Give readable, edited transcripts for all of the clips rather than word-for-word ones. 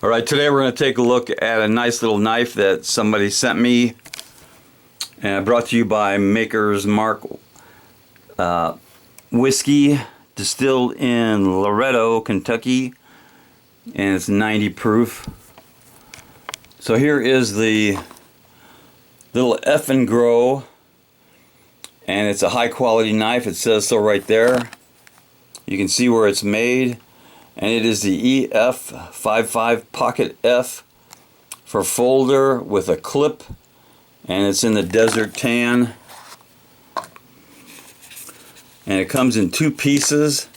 Alright, today we're going to take a look at a nice little knife that somebody sent me, and brought to you by Maker's Mark whiskey, distilled in Loretto, Kentucky, and it's 90 proof. So here is the little Eafengrow, and it's a high quality knife. It says so right there. You can see where it's made. And it is the EF55 Pocket F for folder with a clip, and it's in the desert tan, and it comes in two pieces.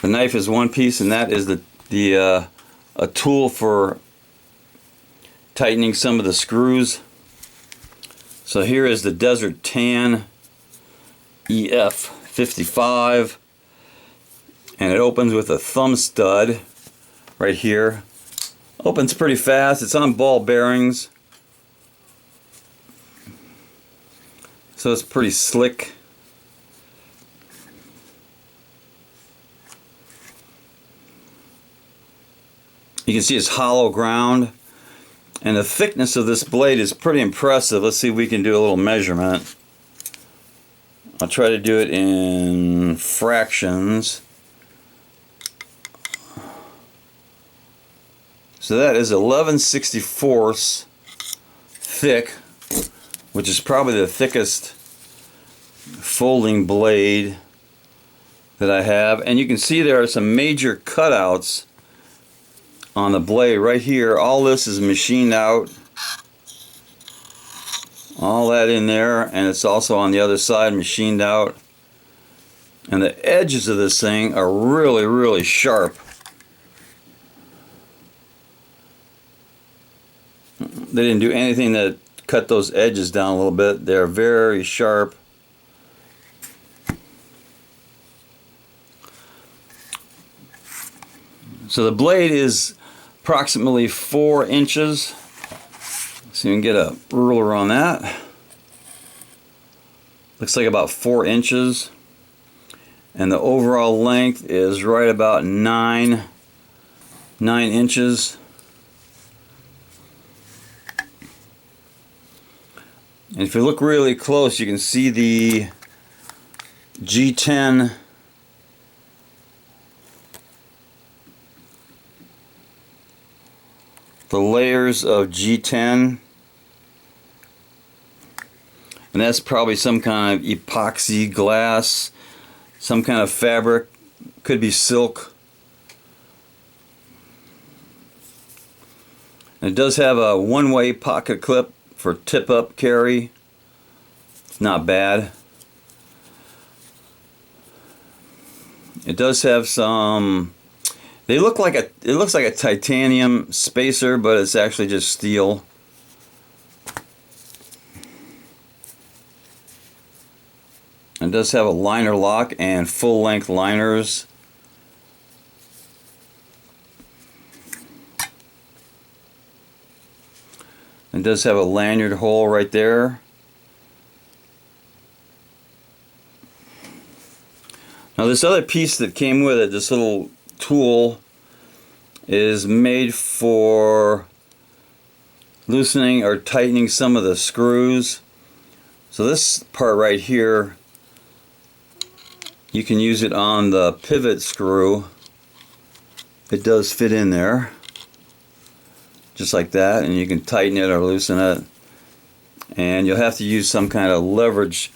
The knife is one piece, and that is a tool for tightening some of the screws. So here is the desert tan EF55. And it opens with a thumb stud right here. Opens pretty fast. It's on ball bearings, so it's pretty slick. You can see it's hollow ground, and the thickness of this blade is pretty impressive. Let's see if we can do a little measurement. I'll try to do it in fractions. So that is 11/64 thick, which is probably the thickest folding blade that I have. And you can see there are some major cutouts on the blade right here. All this is machined out. All that in there, and it's also on the other side machined out. And the edges of this thing are really, really sharp. They didn't do anything to cut those edges down a little bit. They're very sharp. So the blade is approximately 4 inches. So you can get a ruler on that. Looks like about 4 inches. And the overall length is right about 9 inches. And if you look really close, you can see the G10 the layers of G10, and that's probably some kind of epoxy glass, some kind of fabric, could be silk. And it does have a one-way pocket clip for tip-up carry. It's not bad. It does have some. It looks like a titanium spacer, but it's actually just steel. It does have a liner lock and full-length liners. It does have a lanyard hole right there. Now this other piece that came with it, this little tool, is made for loosening or tightening some of the screws. So this part right here, you can use it on the pivot screw. It does fit in there, just like that, and you can tighten it or loosen it. And you'll have to use some kind of leverage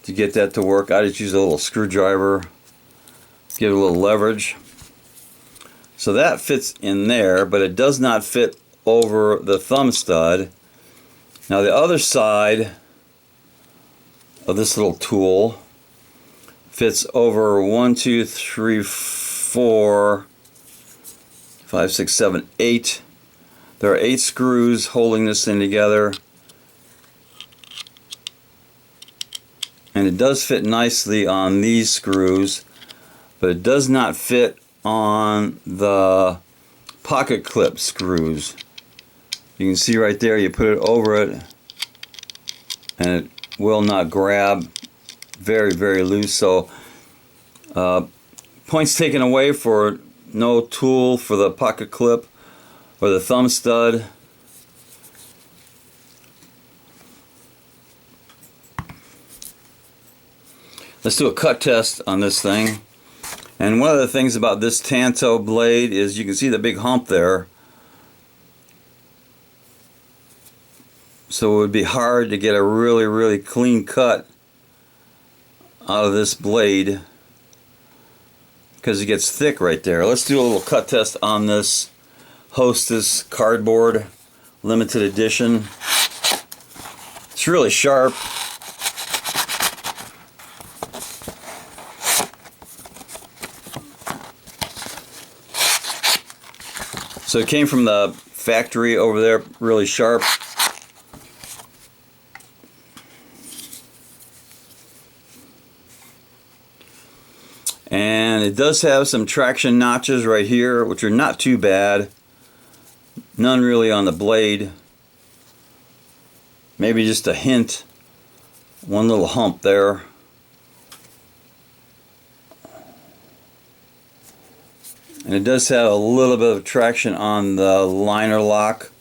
to get that to work. I just use a little screwdriver, give it a little leverage. So that fits in there, but it does not fit over the thumb stud. Now the other side of this little tool fits over 1, 2, 3, 4, 5, 6, 7, 8. There are 8 screws holding this thing together. And it does fit nicely on these screws, but it does not fit on the pocket clip screws. You can see right there, you put it over it and it will not grab. Very, very loose. So points taken away for no tool for the pocket clip or the thumb stud. Let's do a cut test on this thing. And one of the things about this Tanto blade is you can see the big hump there. So it would be hard to get a really clean cut out of this blade because it gets thick right there. Let's do a little cut test on this Hostess cardboard limited edition. It's really sharp. So it came from the factory over there, really sharp. And it does have some traction notches right here, which are not too bad. None really on the blade. Maybe just a hint. One little hump there. And it does have a little bit of traction on the liner lock.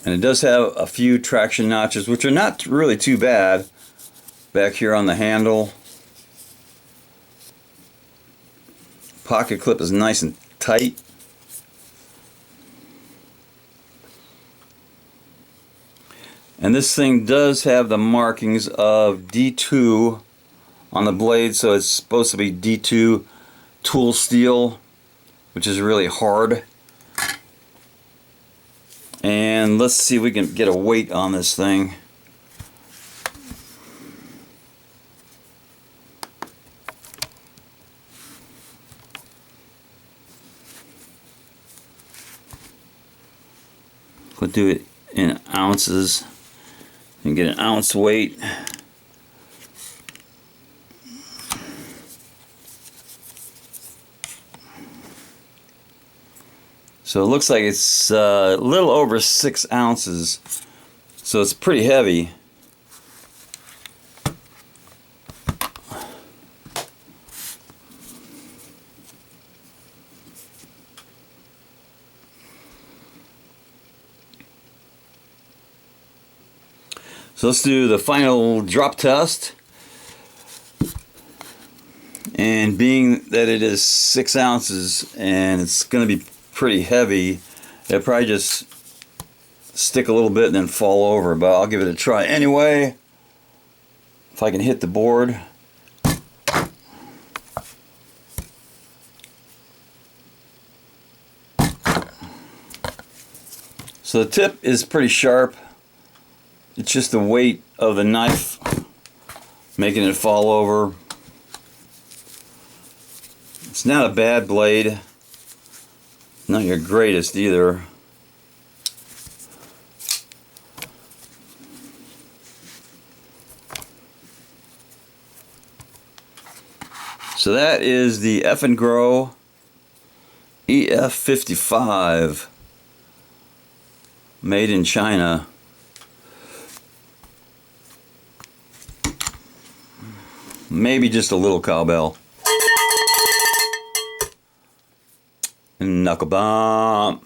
And it does have a few traction notches, which are not really too bad. Back here on the handle. Pocket clip is nice and tight. And this thing does have the markings of D2 on the blade, so it's supposed to be D2 tool steel, which is really hard. And let's see if we can get a weight on this thing. We'll do it in ounces and get an ounce weight. So it looks like it's a little over 6 ounces, so it's pretty heavy. So let's do the final drop test. And being that it is 6 ounces and it's going to be pretty heavy, it'll probably just stick a little bit and then fall over, but I'll give it a try anyway. If I can hit the board. So the tip is pretty sharp. It's just the weight of the knife making it fall over. It's not a bad blade. Not your greatest either. So that is the Eafengrow EF55, made in China. Maybe just a little cowbell. And knuckle bump.